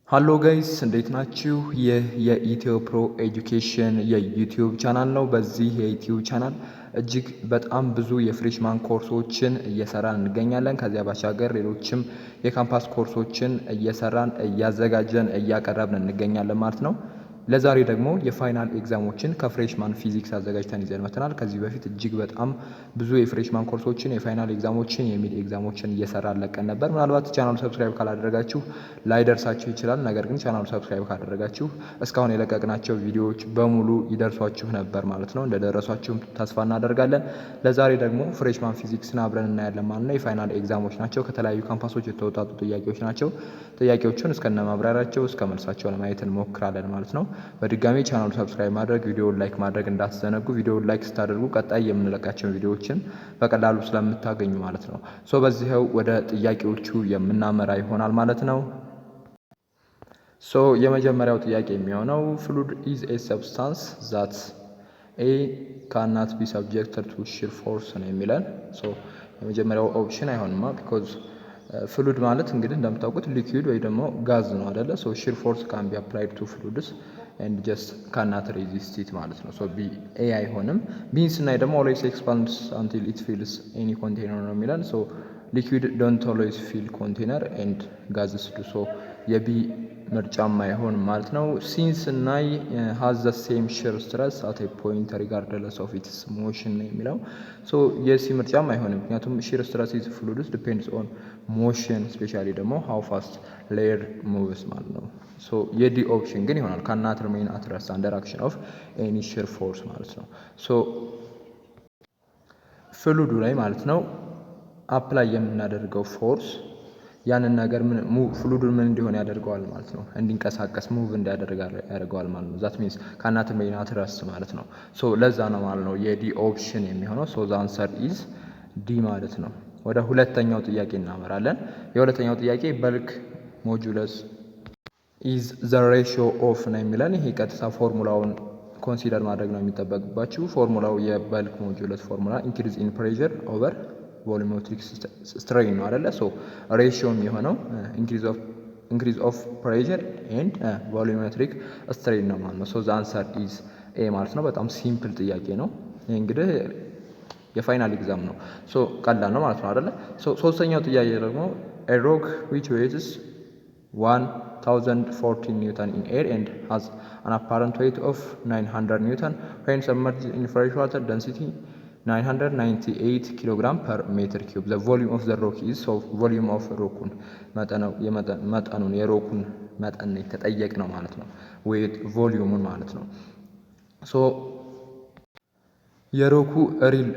ሃሎ ጋይስ እንዴት ናችሁ? ይህ የኢትዮ ፕሮ ኤጁኬሽን የዩቲዩብ ቻናል ነው። በዚህ የዩቲዩብ ቻናል እጅግ በጣም ብዙ የፍሬሽማን ኮርሶችን እየሰራን እንገኛለን። ከዚያ ባሻገር ሌሎችም የካምፓስ ኮርሶችን እየሰራን እያዘጋጀን እያቀረብን እንገኛለን ማለት ነው። ለዛሬ ደግሞ የፋይናል ኤግዛሞችን ከፍሬሽማን ፊዚክስ አዘጋጅተን ይዘን መጥተናል። ከዚህ በፊት እጅግ በጣም ብዙ የፍሬሽማን ኮርሶችን የፋይናል ኤግዛሞችን የሚድ ኤግዛሞችን እየሰራን ለቀን ነበር። ምናልባት ቻናሉ ሰብስክራይብ ካላደረጋችሁ ላይደርሳችሁ ይችላል። ነገር ግን ቻናሉ ሰብስክራይብ ካደረጋችሁ እስካሁን የለቀቅናቸው ቪዲዮዎች በሙሉ ይደርሷችሁ ነበር ማለት ነው። እንደደረሷችሁም ተስፋ እናደርጋለን። ለዛሬ ደግሞ ፍሬሽማን ፊዚክስን አብረን እናያለን ማለት ነው። የፋይናል ኤግዛሞች ናቸው። ከተለያዩ ካምፓሶች የተወጣጡ ጥያቄዎች ናቸው። ጥያቄዎቹን እስከነ ማብራሪያቸው እስከ መልሳቸው ለማየት እንሞክራለን ማለት ነው። በድጋሚ ቻናሉ ሰብስክራይብ ማድረግ ቪዲዮውን ላይክ ማድረግ እንዳትዘነጉ። ቪዲዮውን ላይክ ስታደርጉ ቀጣይ የምንለቃቸውን ቪዲዮዎችን በቀላሉ ስለምታገኙ ማለት ነው። በዚህው ወደ ጥያቄዎቹ የምናመራ ይሆናል ማለት ነው። የመጀመሪያው ጥያቄ የሚሆነው ፍሉድ ኢዝ ኤ ሰብስታንስ ዛት ኤ ካናት ቢ ሰብጀክትድ ቱ ሺር ፎርስ ነው የሚለን። የመጀመሪያው ኦፕሽን አይሆንማ ቢኮዝ ፍሉድ ማለት እንግዲህ እንደምታውቁት ሊኩዊድ ወይ ደግሞ ጋዝ ነው አይደለ? ሺር ፎርስ ካን ቢ አፕላይድ ቱ ፍሉድስ ኤንድ ጀስት ካናት ሬዚስት ኢት ማለት ነው። ቢ ኤ አይሆንም። ቢን ስናይ ደግሞ ኦልዌይስ ኤክስፓንድስ አንቲል ኢት ፊልስ ኤኒ ኮንቴነር ነው የሚለን። ሊኩዊድ ዶንት ኦልዌይስ ፊል ኮንቴነር ኤንድ ጋዝስ ዱ። የቢ ምርጫማ አይሆን ማለት ነው። ሲንስ ስናይ ሃዝ ዘ ሴም ሺር ስትረስ አት ኤ ፖይንት ሪጋርድለስ ኦፍ ኢትስ ሞሽን ነው የሚለው። የሲ ምርጫም አይሆንም ምክንያቱም ሺር ስትረስ ኢዝ ፍሉድስ ዲፔንድስ ኦን ሞሽን ስፔሻሊ ደግሞ ሃው ፋስት ሌየር ሙቭስ ማለት ነው። የዲ ኦፕሽን ግን ይሆናል ካናት ሪሜን አት ረስት አንደር አክሽን ኦፍ ኤኒ ሺር ፎርስ ማለት ነው። ፍሉዱ ላይ ማለት ነው አፕላይ የምናደርገው ፎርስ ያንን ነገር ፍሉዱን ምን እንዲሆን ያደርገዋል ማለት ነው፣ እንዲንቀሳቀስ ሙቭ እንዲያደርግ ያደርገዋል ማለት ነው። ዛት ሚንስ ካናት ሪሜን አት ረስት ማለት ነው። ለዛ ነው ማለት ነው የዲ ኦፕሽን የሚሆነው። ዘ አንሰር ኢዝ ዲ ማለት ነው። ወደ ሁለተኛው ጥያቄ እናመራለን። የሁለተኛው ጥያቄ በልክ ሞጁለስ ኢዝ ዘ ሬሽዮ ኦፍ ነው የሚለን። ይሄ ቀጥታ ፎርሙላውን ኮንሲደር ማድረግ ነው የሚጠበቅባችሁ። ፎርሙላው የበልክ ሞጁለስ ፎርሙላ ኢንክሪዝ ኢን ፕሬሸር ኦቨር ቮሉሜትሪክ ስትሬን ነው አይደለ? ሬሽዮ የሚሆነው ኢንክሪዝ ኦፍ ፕሬሸር ኤንድ ቮሉሜትሪክ ስትሬን ነው ማለት ነው። ዘ አንሰር ኢዝ ኤ ማለት ነው። በጣም ሲምፕል ጥያቄ ነው። ይሄ እንግዲህ የፋይናል ኤግዛም ነው። ቀላል ነው ማለት ነው አይደለ? ሶስተኛው ጥያቄ ደግሞ a rock which weighs 1014 Newton in air and has an apparent weight of 900 Newton when submerged in fresh water density 998 kilogram per meter cube. The volume of the rock is volume of ሮኩን መጠኑን የሮኩን መጠን የተጠየቅ ነው ማለት ነው። ዌት ቮሊዩሙን ማለት ነው። የሮኩ ሪል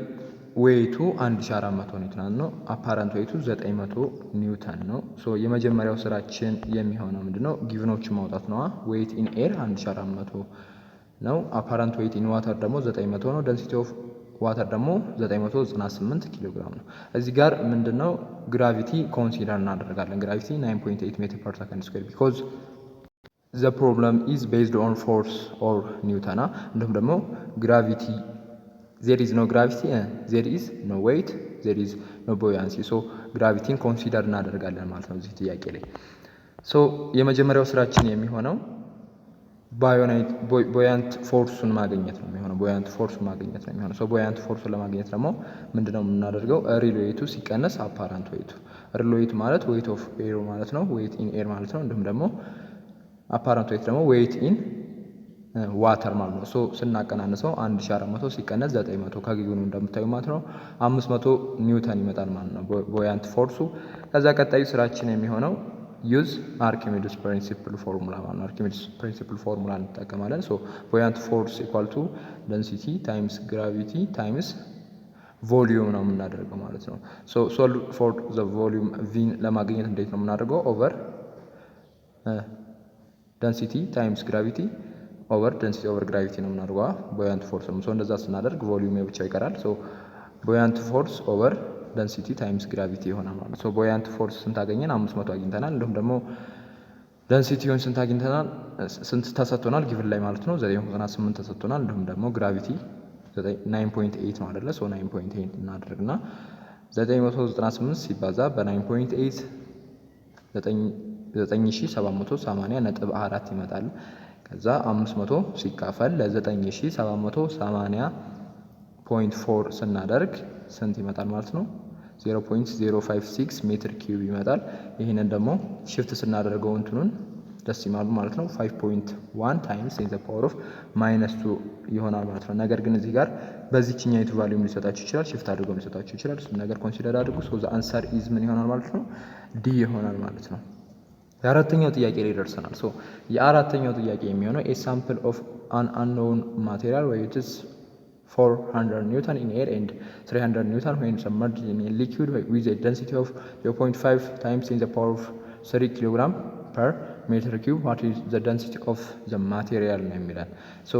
ዌይቱ 1400 ኒውተን ነው። አፓረንት ዌይቱ 900 ኒውተን ነው። የመጀመሪያው ስራችን የሚሆነው ምንድነው? ጊቭኖችን ማውጣት ነው። ዌይት ኢን ኤር 1400 ነው። አፓረንት ዌይት ኢን ዋተር ደግሞ 900 ነው። ደንሲቲ ኦፍ ዋተር ደግሞ 998 ኪሎ ግራም ነው። እዚህ ጋር ምንድነው ግራቪቲ ኮንሲደር እናደርጋለን። ግራቪቲ 9.8 ሜትር ፐር ሰከንድ ስኩዌር ቢኮዝ ዘ ፕሮብለም ኢዝ ቤዝድ ኦን ፎርስ ኦር ኒውተን። እንዲሁም ደግሞ ግራቪቲ there is no gravity, there is no weight, there is no buoyancy. ግራቪቲን ኮንሲደር እናደርጋለን ማለት ነው እዚህ ጥያቄ ላይ። የመጀመሪያው ስራችን የሚሆነው ቦያንት ፎርሱን ማግኘት ነው የሚሆነው። ቦያንት ፎርሱን ማግኘት ነው የሚሆነው። ቦያንት ፎርሱን ለማግኘት ደግሞ ምንድነው የምናደርገው? ሪል ዌይቱ ሲቀነስ አፓረንት ዌይቱ። ሪል ዌይት ማለት ዌይት ኦፍ ኤር ማለት ነው። ዌይት ኢን ኤር ማለት ነው። እንዲሁም ደግሞ አፓረንት ዌይት ደግሞ ዌይት ኢን ዋተር ማለት ነው። ስናቀናንሰው 1400 ሲቀነስ 900 ከጊዜው እንደምታዩ ማለት ነው 500 ኒውተን ይመጣል ማለት ነው ቦያንት ፎርሱ። ከዛ ቀጣዩ ስራችን የሚሆነው ዩዝ አርኪሜድስ ፕሪንሲፕል ፎርሙላ ማለት ነው። አርኪሜድስ ፕሪንሲፕል ፎርሙላ እንጠቀማለን። ቦያንት ፎርስ ኢኳል ቱ ደንሲቲ ታይምስ ግራቪቲ ታይምስ ቮሊዩም ነው የምናደርገው ማለት ነው። ሶልቭ ፎር ዘ ቮሊዩም ቪን ለማግኘት እንዴት ነው የምናደርገው? ኦቨር ደንሲቲ ታይምስ ግራቪቲ ኦቨር ደንሲቲ ኦቨር ግራቪቲ ነው የምናደርገው ቦያንት ፎርስ ነው። እንደዛ ስናደርግ ቮሊዩም ብቻ ይቀራል። ቦያንት ፎርስ ኦቨር ደንሲቲ ታይምስ ግራቪቲ ይሆናል ማለት ነው። ቦያንት ፎርስ ስንት አገኘን? 500 አግኝተናል። እንዲሁም ደግሞ ደንሲቲውን ስንት አግኝተናል? ስንት ተሰጥቶናል? ጊቭን ላይ ማለት ነው 998 ተሰጥቶናል። እንዲሁም ደግሞ ግራቪቲ 9.8 ነው አይደለ? 9.8 እናደርግና 998 ሲባዛ በ9.8 9780.4 ይመጣል። ከዛ 500 ሲካፈል ለ9780.4 ስናደርግ ስንት ይመጣል ማለት ነው? 0.056 ሜትር ኪዩብ ይመጣል። ይህንን ደግሞ ሽፍት ስናደርገው እንትኑን ደስ ይማሉ ማለት ነው 5.1 ታይምስ ኢን ዘ ፓወር ኦፍ -2 ይሆናል ማለት ነው። ነገር ግን እዚህ ጋር በዚህኛይቱ ቫልዩም ሊሰጣችሁ ይችላል፣ ሽፍት አድርጎ ሊሰጣችሁ ይችላል። እሱን ነገር ኮንሲደር አድርጉ። ሶ ዘ አንሰር ኢዝ ምን ይሆናል ማለት ነው? ዲ ይሆናል ማለት ነው። የአራተኛው ጥያቄ ላይ ደርሰናል። ሶ የአራተኛው ጥያቄ የሚሆነው ኤ ሳምፕል ኦፍ አን አንኖውን ማቴሪያል ዌይትስ 400 ኒውተን ኢን ኤር ኤንድ 300 ኒውተን ዌን ሰብመርጅድ ኢን ኤ ሊኩዊድ ዊዝ ኤ ዴንሲቲ ኦፍ 0.5 ታይምስ ኢን ዘ ፓወር ኦፍ 3 ኪሎግራም ፐር ሜትር ኪዩብ ዋት ኢዝ ዘ ዴንሲቲ ኦፍ ዘ ማቴሪያል ነው የሚለን። ሶ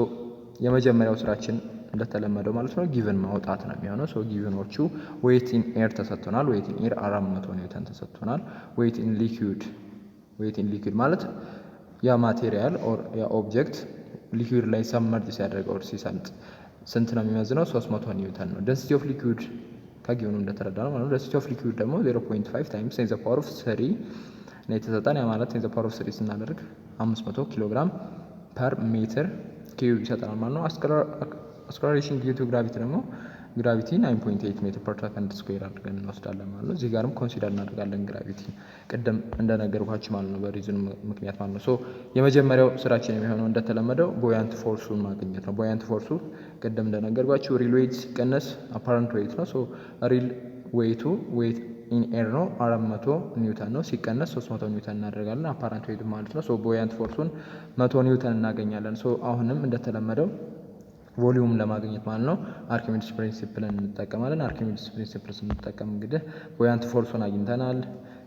የመጀመሪያው ስራችን እንደተለመደው ማለት ነው ጊቭን ማውጣት ነው የሚሆነው። ሶ ጊቭኖቹ ዌይት ኢን ኤር ተሰጥቶናል። ዌይት ኢን ኤር 400 ኒውተን ተሰጥቶናል። ዌይት ኢን ሊኩዊድ ማለት ያ ማቴሪያል ኦር ያ ኦብጀክት ሊኩዊድ ላይ ሰብመርጅ ሲያደርግ ኦር ሲሰምጥ ስንት ነው የሚመዝነው? 300 ኒውተን ነው። ዴንሲቲ ኦፍ ሊኩዊድ ከጊቭኑ እንደተረዳ ነው ማለት ነው። ዴንሲቲ ኦፍ ሊኩዊድ ደግሞ 0.5 ታይምስ ኢን ዘ ፓወር ኦፍ 3 ነው የተሰጠን። ያ ማለት ኢን ዘ ፓወር ኦፍ 3 ስናደርግ 500 ኪሎ ግራም ፐር ሜትር ኪዩብ ይሰጠናል ማለት ነው። አስከለሬሽን ዲዩ ቱ ግራቪቲ ደግሞ ግራቪቲ 9.8 ሜትር ፐር ሰከንድ ስኩዌር አድርገን እንወስዳለን ማለት ነው። እዚህ ጋርም ኮንሲደር እናደርጋለን ግራቪቲ ቅድም እንደነገርኳችሁ ማለት ነው በሪዝኑ ምክንያት ማለት ነው። ሶ የመጀመሪያው ስራችን የሚሆነው እንደተለመደው ቦያንት ፎርሱን ማግኘት ነው። ቦያንት ፎርሱ ቅድም እንደነገርኳችሁ ሪል ዌይት ሲቀነስ አፓረንት ዌይት ነው። ሶ ሪል ዌይቱ ዌይት ኢን ኤር ነው 400 ኒውተን ነው ሲቀነስ 300 ኒውተን እናደርጋለን አፓረንት ዌይቱ ማለት ነው። ሶ ቦያንት ፎርሱን 100 ኒውተን እናገኛለን። ሶ አሁንም እንደተለመደው ቮሊዩም ለማግኘት ማለት ነው አርኪሜዲስ ፕሪንሲፕልን እንጠቀማለን። አርኪሜዲስ ፕሪንሲፕል ስንጠቀም እንግዲህ ቦያንት ፎርሱን አግኝተናል፣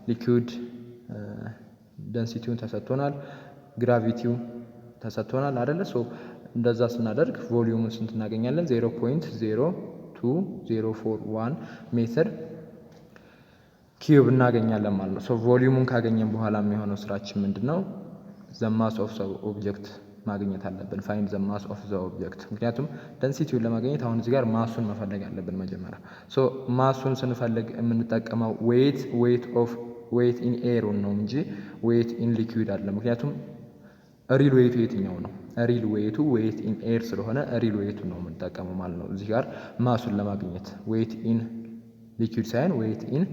ሊኩዊድ ደንሲቲውን ተሰጥቶናል፣ ግራቪቲው ተሰጥቶናል አይደለ? ሶ እንደዛ ስናደርግ ቮሊዩሙን ስንት እናገኛለን? 0.02041 ሜትር ኪዩብ እናገኛለን ማለት ነው። ሶ ቮሊዩሙን ካገኘን በኋላ የሚሆነው ስራችን ምንድነው? ዘ ማስ ኦፍ ዘ ኦብጀክት ማግኘት አለብን። ፋይንድ ዘ ማስ ኦፍ ዘ ኦብጀክት። ምክንያቱም ደንሲቲውን ለማግኘት አሁን እዚህ ጋር ማሱን መፈለግ አለብን መጀመሪያ። ሶ ማሱን ስንፈልግ የምንጠቀመው ዌይት ኢን ኤር ነው እንጂ ዌይት ኢን ሊኩዊድ አይደለም። ምክንያቱም ሪል ዌይቱ የትኛው ነው? ሪል ዌይቱ ዌይት ኢን ኤር ስለሆነ ሪል ዌይቱ ነው የምንጠቀመው ማለት ነው እዚህ ጋር ማሱን ለማግኘት ዌይት ኢን ሊኩዊድ ሳይሆን ዌይት ኢን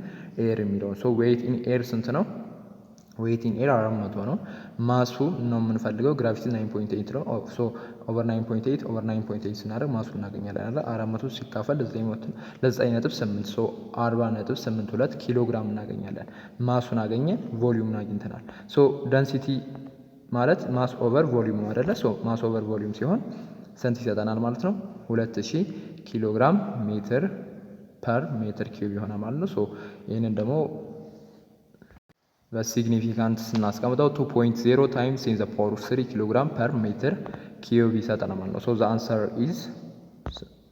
ኤር የሚለውን። ሶ ዌይት ኢን ኤር ስንት ነው? ዌይት ኢን ኤር 400 ነው። ማሱ ነው የምንፈልገው ግራቪቲ 9.8 ነው። ሶ ኦቨር 9.8 ስናደርግ ማሱ እናገኛለን አይደል? 400 ሲካፈል ለ9.8 ሶ 40.82 ኪሎ ግራም እናገኛለን። ማሱን አገኘን፣ ቮሊዩምን አግኝተናል። ሶ ደንሲቲ ማለት ማስ ኦቨር ቮሊዩም ነው አይደለ? ሶ ማስ ኦቨር ቮሊዩም ሲሆን ስንት ይሰጠናል ማለት ነው? 2000 ኪሎ ግራም ሜትር ፐር ሜትር ኪዩብ ይሆናል ማለት ነው። ሶ ይህንን ደግሞ በሲግኒፊካንት ስናስቀምጠው 2.0 ታይምስ ኢን ዘ ፓወር ኦፍ 3 ኪሎ ግራም ፐር ሜትር ኪዩብ ይሰጠናል ማለት ነው። ሶ ዘ አንሰር ኢዝ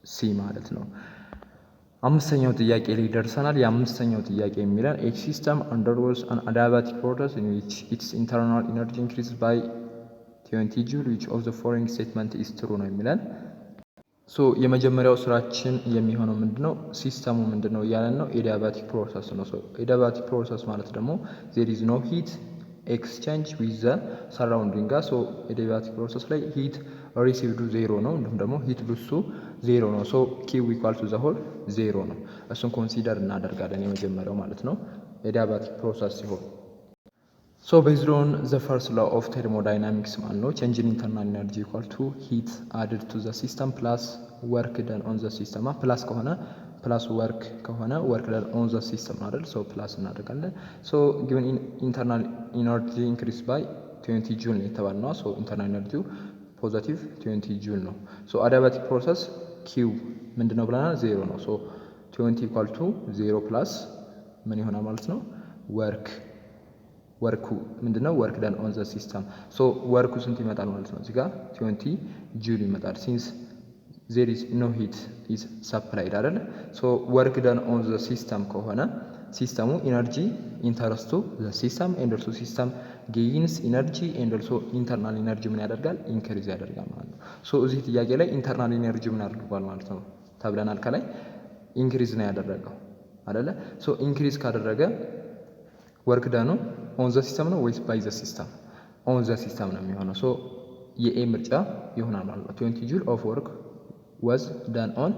ሲ ማለት ነው። አምስተኛው ጥያቄ ላይ ደርሰናል። የአምስተኛው ጥያቄ የሚለን ኤ ሲስተም አንደርጎስ አን አዲያባቲክ ፕሮሰስ ኢን ዊች ኢትስ ኢንተርናል ኢነርጂ ኢንክሪዝስ ባይ 20 ጁል ዊች ኦፍ ዘ ፎሎዊንግ ስቴትመንት ኢዝ ትሩ ነው የሚለን። ሶ የመጀመሪያው ስራችን የሚሆነው ምንድነው? ሲስተሙ ምንድነው እያለን ነው? ኤዲያባቲክ ፕሮሰስ ነው። ሶ ኤዲያባቲክ ፕሮሰስ ማለት ደግሞ ዜር ኢዝ ኖ ሂት ኤክስቼንጅ ዊዝ ዘ ሰራውንዲንግ ጋር። ሶ ኤዲያባቲክ ፕሮሰስ ላይ ሂት ሪሲቭዱ ዜሮ ነው፣ እንዲሁም ደግሞ ሂት ሉሱ ዜሮ ነው። ሶ ኪው ኢኳል ቱ ዘ ሆል ዜሮ ነው። እሱን ኮንሲደር እናደርጋለን የመጀመሪያው ማለት ነው ኤዲያባቲክ ፕሮሰስ ሲሆን። ሶ ቤዝድ ኦን ዘ ፈርስት ላው ኦፍ ቴርሞዳይናሚክስ ማለት ነው ቼንጅ ኢን ኢንተርናል ኢነርጂ ኢኳል ቱ ሂት አድድ ቱ ዘ ሲስተም ፕላስ ወርክ ደን ኦን ዘ ሲስተም። ፕላስ ከሆነ ፕላስ ወርክ ከሆነ ወርክ ደን ኦን ዘ ሲስተም አይደል? ሶ ፕላስ እናደርጋለን። ሶ ጊቨን ኢንተርናል ኢነርጂ ኢንክሪዝ ባይ 20 ጁል ነው የተባልነው። ሶ ኢንተርናል ኢነርጂው ፖዚቲቭ 20 ጁል ነው። ሶ አዲያባቲክ ፕሮሰስ ኪው ምንድነው ብለናል? ዜሮ ነው። ሶ 20 ኢኳል ቱ 0 ፕላስ ምን ይሆናል ማለት ነው? ወርኩ ምንድነው? ወርክ ደን ኦን ዘ ሲስተም። ሶ ወርኩ ስንት ይመጣል ማለት ነው? እዚህ ጋር 20 ጁል ይመጣል ሲንስ ዜር ኢዝ ኖ ሂት ኢዝ ሰፕላይድ አይደል? ሶ ወርክ ደን ኦን ዘ ሲስተም ከሆነ ሲስተሙ ኢነርጂ ኢንተረስቱ ዘ ሲስተም ኤንድ ኦልሶ ሲስተም ጌይንስ ኢነርጂ ኤንድ ኦልሶ ኢንተርናል ኢነርጂ ምን ያደርጋል? ኢንክሪዝ ያደርጋል ማለት ነው። ሶ እዚህ ጥያቄ ላይ ኢንተርናል ኢነርጂ ምን አድርጓል ማለት ነው ተብለናል። ከላይ ኢንክሪዝ ነው ያደረገው አይደለ? ሶ ኢንክሪዝ ካደረገ ወርክ ደኑ ኦን ዘ ሲስተም ነው ወይስ ባይ ዘ ሲስተም? ኦን ዘ ሲስተም ነው የሚሆነው። ሶ የኤ ምርጫ ይሆናል ማለት ነው። 20 ጁል ኦፍ ወርክ ወዝ ደን ኦን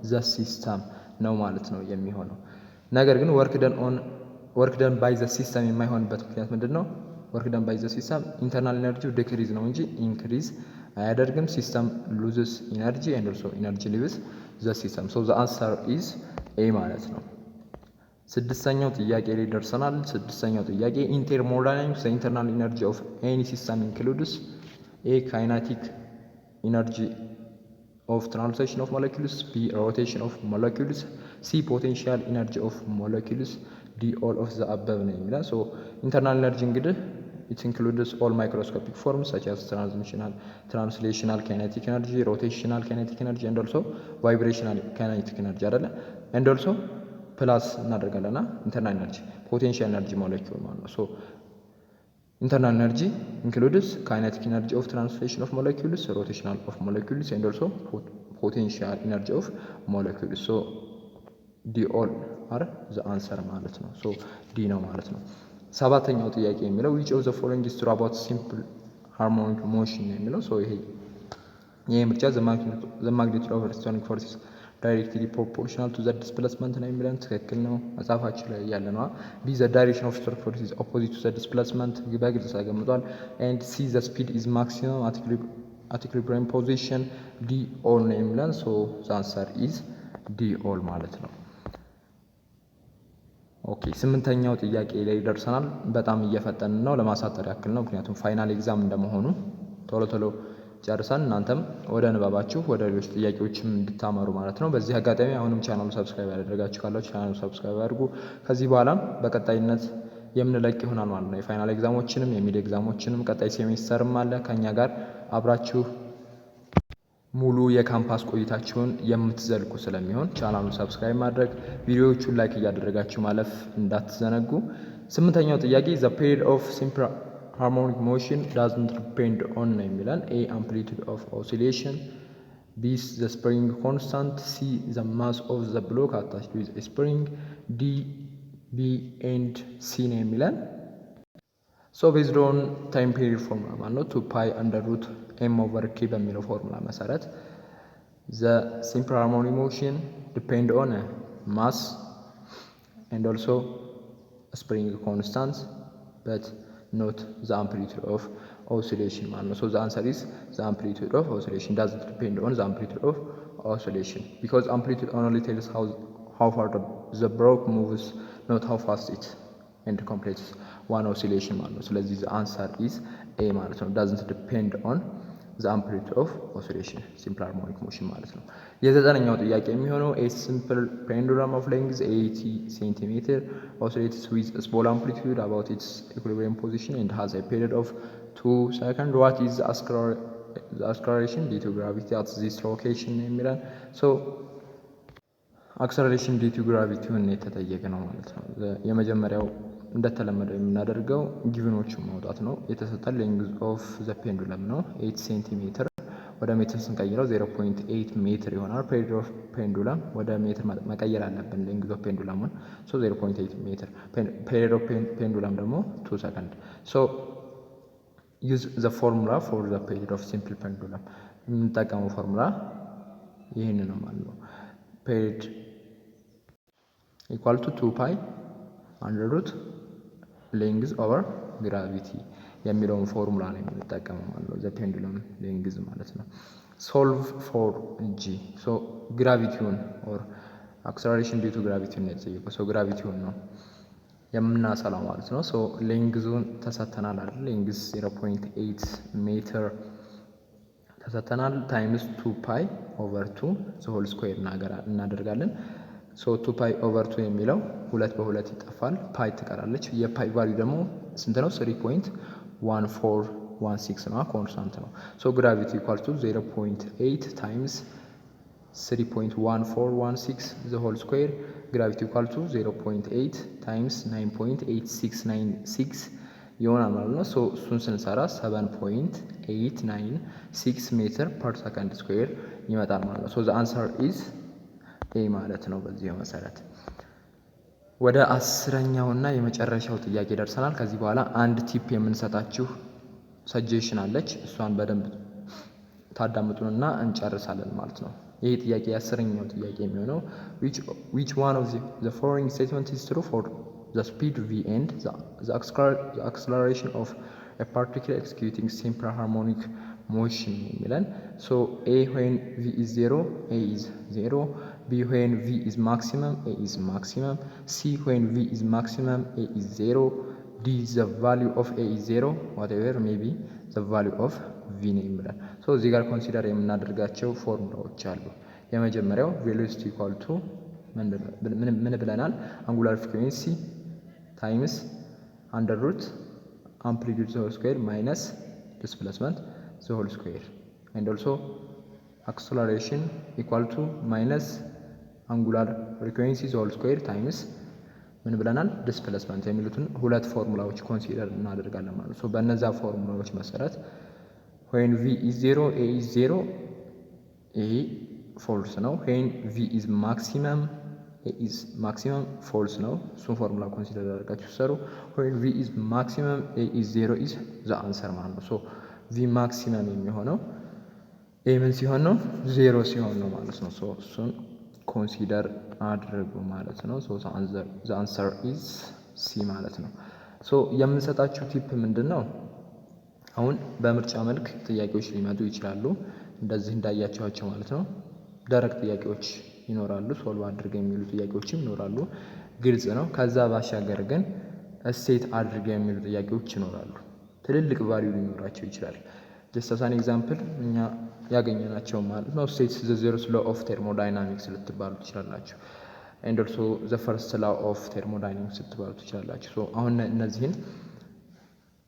ዘ ሲስተም ነው ማለት ነው የሚሆነው። ነገር ግን ወርክ ደን ባይ ዘ ሲስተም የማይሆንበት ምክንያት ምንድን ነው? ወርክ ደን ባይ ዘ ሲስተም ኢንተርናል ኢነርጂው ዲክሪዝ ነው እንጂ ኢንክሪዝ አያደርግም። ሲስተም ሉዝስ ኢነርጂ ኤንድ ኦልሶ ኢነርጂ ሊቭስ ዘ ሲስተም። ሶ ዘ አንሰር ኢዝ ኤ ማለት ነው። ስድስተኛው ጥያቄ ላይ ደርሰናል። ስድስተኛው ጥያቄ ኢን ቴርሞዳይናሚክስ ዘ ኢንተርናል ኢነርጂ ኦፍ ኤኒ ሲስተም ኢንክሉድስ ኤ ካይናቲክ ኢነርጂ ኦፍ ትራንስሌሽን ኦፍ ሞለኪውልስ፣ ቢ ሮቴሽን ኦፍ ሞለኪውልስ፣ ሲ ፖቴንሻል ኢነርጂ ኦፍ ሞለኪውልስ፣ ዲ ኦል ኦፍ ዘ አበብ ነው የሚለው። ሶ ኢንተርናል ኢነርጂ እንግዲህ it includes all microscopic forms such as translational kinetic energy, rotational kinetic energy and also vibrational kinetic energy አይደለ? and also ፕላስ እናደርጋለና ኢንተርናል ኢነርጂ ፖቴንሻል ኢነርጂ ሞለኪውል ማለት ነው። ሶ ኢንተርናል ኢነርጂ ኢንክሉድስ ካይኔቲክ ኢነርጂ ኦፍ ትራንስሌሽን ኦፍ ሞለኪውልስ፣ ሮቴሽናል ኦፍ ሞለኪውልስ ኤንድ ኦልሶ ፖቴንሻል ኢነርጂ ኦፍ ሞለኪውልስ። ሶ ዲ ኦል አረ ዘ አንሰር ማለት ነው። ሶ ዲ ነው ማለት ነው። ሰባተኛው ጥያቄ የሚለው which of the following is true about simple harmonic motion ነው የሚለው። ሶ ይሄ ምርጫ the magnitude of tectonic forces directly proportional to the displacement ነው የሚለን ትክክል ነው። መጽሐፋችን ላይ ያለ ነው። ቢ the direction of tectonic forces is opposite to the displacement በግልጽ ተቀምጧል። and c the speed is maximum at equilibrium position d all ነው የሚለን። ሶ the answer is d all ማለት ነው። ኦኬ ስምንተኛው ጥያቄ ላይ ደርሰናል። በጣም እየፈጠንን ነው ለማሳጠር ያክል ነው፣ ምክንያቱም ፋይናል ኤግዛም እንደመሆኑ ቶሎ ጨርሰን እናንተም ወደ ንባባችሁ ወደ ሌሎች ጥያቄዎችም እንድታመሩ ማለት ነው። በዚህ አጋጣሚ አሁንም ቻናሉ ሰብስክራይብ ያደረጋችሁ ካላችሁ ቻናሉ ሰብስክራይብ አድርጉ። ከዚህ በኋላም በቀጣይነት የምንለቅ ይሆናል ማለት ነው። የፋይናል ኤግዛሞችንም የሚድ ኤግዛሞችንም ቀጣይ ሴሜስተርም አለ። ከኛ ጋር አብራችሁ ሙሉ የካምፓስ ቆይታችሁን የምትዘልቁ ስለሚሆን ቻናሉን ሰብስክራይብ ማድረግ፣ ቪዲዮዎቹን ላይክ እያደረጋችሁ ማለፍ እንዳትዘነጉ። ስምንተኛው ጥያቄ the period of simple harmonic motion doesn't depend on ነው የሚለን። a amplitude of oscillation, b the spring constant, c the mass of the block attached with a spring, d b and c ነው የሚለን። ሶ ቤዝድ ኦን ታይም ፔሪድ ፎርሙላ ማለት ነው 2 ፓይ አንደር ሩት ኤም ኦቨር ኬ በሚለው ፎርሙላ መሰረት ዘ ሲምፕል ሃርሞኒክ ሞሽን ዲፔንድ ኦን ማስ ኤንድ ኦልሶ ስፕሪንግ ኮንስታንት በት ኖት ዘ አምፕሊቱድ ኦፍ ኦሲሌሽን ማለት ነው። ሶ ዘ አንሰር ኢዝ ዘ አምፕሊቱድ ኦፍ ኦሲሌሽን ዳዝንት ዲፔንድ ኦን ዘ አምፕሊቱድ ኦፍ ኦሲሌሽን ቢኮዝ አምፕሊቱድ ኦንሊ ቴልስ ሃው ፋር ዘ ብሎክ ሙቭስ ኖት ሃው ፋስት ኢት ኤንድ ኮምፕሌትስ ዋን ኦሲሌሽን ማለት ነው። ስለዚህ ዘ አንሰር ኢዝ ኤ ማለት ነው። ዳዝንት ዲፔንድ ኦን ዘ አምፕሊቱድ ኦፍ ኦሲሌሽን ሲምፕል ሃርሞኒክ ሞሽን ማለት ነው። የዘጠነኛው ጥያቄ የሚሆነው ኤ ሲምፕል ፔንዱለም ኦፍ ሌንግዝ 80 ሴንቲሜትር ኦሲሌትስ ዊዝ ስሞል አምፕሊቱድ አባውት ኢትስ ኢኩሊብሪየም ፖዚሽን ኤንድ ሃዝ ኤ ፔሪድ ኦፍ 2 ሰከንድ ዋት ኢዝ ዘ አክሰለሬሽን ዲው ቱ ግራቪቲ አት ዚስ ሎኬሽን የሚለን። ሶ አክሰለሬሽን ዲው ቱ ግራቪቲውን የተጠየቀ ነው ማለት ነው። የመጀመሪያው እንደተለመደው የምናደርገው ጊቭኖቹን ማውጣት ነው። የተሰጠን ሌንግዝ ኦፍ ዘ ፔንዱለም ነው 8 ሴንቲሜትር ወደ ሜትር ስንቀይረው 0.8 ሜትር ይሆናል። ፔሪድ ኦፍ ፔንዱለም ወደ ሜትር መቀየር አለብን ሌንግዝ ኦፍ ፔንዱለሙን። ሶ 0.8 ሜትር። ፔሪድ ኦፍ ፔንዱለም ደግሞ 2 ሰከንድ። ሶ ዩዝ ዘ ፎርሙላ ፎር ዘ ፔሪድ ኦፍ ሲምፕል ፔንዱለም። የምንጠቀመው ፎርሙላ ይህን ነው ማለት ነው። ፔሪድ ኢኳል ቱ 2 ፓይ አንደር ሩት ሌንግዝ ኦቨር ግራቪቲ የሚለውን ፎርሙላ ነው የምንጠቀመው ማለት ነው። ዘ ፔንዱለም ሌንግዝ ማለት ነው። ሶልቭ ፎር ጂ። ሶ ግራቪቲውን ኦር አክሰለሬሽን ዲው ቱ ግራቪቲውን ነው የተጠየቀው። ሶ ግራቪቲውን ነው የምናሰላው ማለት ነው። ሶ ሌንግዙን ተሰተናል አይደል? ሌንግዝ 0.8 ሜትር ተሰተናል። ታይምስ 2 ፓይ ኦቨር 2 ዘ ሆል ስኩዌር እናደርጋለን። ሶ 2 ፓይ ኦቨር 2 የሚለው 2 በ2 ይጠፋል፣ ፓይ ትቀራለች። የፓይ ቫልዩ ደግሞ ስንት ነው? 3.1416 ነው፣ ኮንስታንት ነው። ሶ ግራቪቲ ኢኳል ቱ 0.8 ታይምስ 3.1416 ዘ ሆል ስኩዌር። ግራቪቲ ኢኳል ቱ 0.8 ታይምስ 9.8696 ይሆናል ማለት ነው። ሶ እሱን ስንሰራ 7.896 ሜትር ፐር ሰከንድ ስኩዌር ይመጣል ማለት ነው። ሶ ዘ አንሰር ኢዝ ኤ ማለት ነው። በዚህ መሰረት ወደ 10ኛውና የመጨረሻው ጥያቄ ደርሰናል። ከዚህ በኋላ አንድ ቲፕ የምንሰጣችሁ ሰጀሽን አለች። እሷን በደንብ ታዳምጡንና እንጨርሳለን ማለት ነው። ይህ ጥያቄ 10ኛው ጥያቄ የሚሆነው which one of the following statement is true for the speed v and the acceleration of a particle executing simple harmonic motion የሚለን so a when v is 0 a is 0 b when v is maximum a is maximum c when v is maximum a is 0 d the value of a is 0 whatever may be the value of v ነው የሚለን so እዚህ ጋር ኮንሲደር የምናደርጋቸው ፎርሙላዎች አሉ። የመጀመሪያው ቬሎሲቲ ኢኳል ቱ ምን ብለናል? አንጉላር ፍሪኩዌንሲ ታይምስ አንደር ሩት አምፕሊቲዩድ ዘ ሆል ስኩዌር ማይነስ ዲስፕሌስመንት ዘ ሆል ስኩዌር ኤንድ ኦልሶ አክሰለሬሽን ኢኳል ቱ ማይነስ አንጉላር ፍሪኩዌንሲ ዘ ሆል ስኩዌር ታይምስ ምን ብለናል? ዲስፕሌስመንት የሚሉትን ሁለት ፎርሙላዎች ኮንሲደር እናደርጋለን ማለት ነው። በእነዛ ፎርሙላዎች መሰረት when v is 0 a is 0 a ፎልስ ነው። when v is maximum a is maximum ፎልስ ነው። እሱን ፎርሙላ ኮንሲደር አድርጋችሁ ሰሩ። when v is maximum a is 0 is the answer ማለት ነው። so v maximum የሚሆነው a ምን ሲሆን ነው? 0 ሲሆን ነው ማለት ነው። so እሱን ኮንሲደር አድርጉ ማለት ነው። so the answer is c ማለት ነው። so የምንሰጣችሁ ቲፕ ምንድነው? አሁን በምርጫ መልክ ጥያቄዎች ሊመጡ ይችላሉ። እንደዚህ እንዳያቸዋቸው ማለት ነው። ደረቅ ጥያቄዎች ይኖራሉ፣ ሶልቭ አድርገ የሚሉ ጥያቄዎችም ይኖራሉ። ግልጽ ነው። ከዛ ባሻገር ግን እሴት አድርገ የሚሉ ጥያቄዎች ይኖራሉ። ትልልቅ ቫልዩ ሊኖራቸው ይችላል። ጀስት አስ አን ኤግዛምፕል እኛ ያገኘናቸው ማለት ነው። ስቴት ዘ ዜሮስ ሎው ኦፍ ቴርሞዳይናሚክስ ልትባሉ ትችላላችሁ። ኤንድ ኦልሶ ዘ ፈርስት ላው ኦፍ ቴርሞዳይናሚክስ ልትባሉ ትችላላችሁ። ሶ አሁን እነዚህን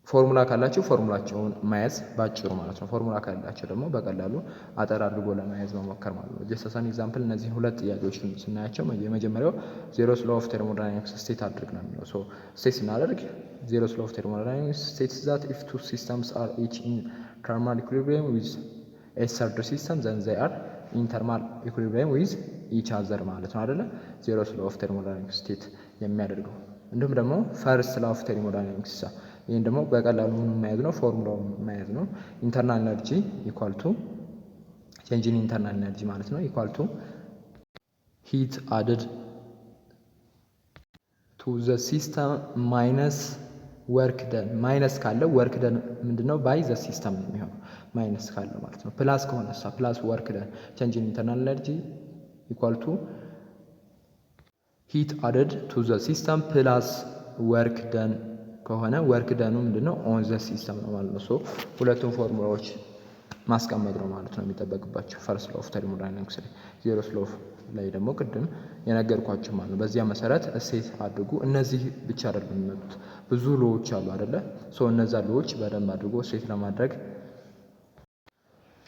ፎርሙላ ካላችሁ ፎርሙላቸውን መያዝ ባጭሩ ማለት ነው። ፎርሙላ ካላችሁ ደግሞ በቀላሉ አጠር አድርጎ ለመያዝ መሞከር ማለት ነው። ጀስት አስ አን ኤግዛምፕል እነዚህን ሁለት ጥያቄዎችን ስናያቸው የመጀመሪያው ዜሮስ ሎው ኦፍ ቴርሞዳይናሚክስ ስቴት አድርግ ነው የሚለው። ሶ ስቴት ስናደርግ ዜሮስ ሎው ኦፍ ቴርሞዳይናሚክስ ስቴትስ ዛት ኢፍ ቱ ሲስተምስ አር ኢች ኢን ተርማል ኢኩሊብሪየም ዊዝ ኤ ሰርድ ሲስተም ዘን ዘይ አር ኢን ተርማል ኢኩሊብሪየም ዊዝ ኢች አዘር ማለት ነው አይደለ? ዜሮስ ሎው ኦፍ ቴርሞዳይናሚክስ ስቴት የሚያደርገው። እንዲሁም ደግሞ ፈርስት ላው ኦፍ ቴርሞዳይናሚክስ ይህን ደግሞ በቀላሉ ምን መያዝ ነው? ፎርሙላውን መያዝ ነው። ኢንተርናል ኤነርጂ ኢኳል ቱ ቼንጅ ኢን ኢንተርናል ኤነርጂ ማለት ነው ኢኳል ቱ ሂት አድድ ቱ ዘ ሲስተም ማይነስ ወርክ ደን። ማይነስ ካለው ወርክ ደን ምንድነው? ባይ ዘ ሲስተም ነው የሚሆነው ማይነስ ካለው ማለት ነው። ፕላስ ከሆነሳ ፕላስ ወርክ ደን ቼንጅ ኢን ኢንተርናል ኤነርጂ ኢኳል ቱ ሂት አድድ ቱ ዘ ሲስተም ፕላስ ወርክ ደን ከሆነ ወርክ ደኑ ምንድነው? ኦን ዘ ሲስተም ነው ማለት ነው። ሶ ሁለቱም ፎርሙላዎች ማስቀመጥ ነው ማለት ነው የሚጠበቅባቸው። ፈርስት ሎው ኦፍ ቴርሞዳይናሚክስ ላይ፣ ዜሮስ ሎው ላይ ደግሞ ቅድም የነገርኳችሁ ማለት ነው። በዚያ መሰረት እሴት አድርጉ። እነዚህ ብቻ አይደለም የሚመጡት ብዙ ሎዎች አሉ አይደለ? ሶ እነዛ ሎዎች በደንብ አድርጎ እሴት ለማድረግ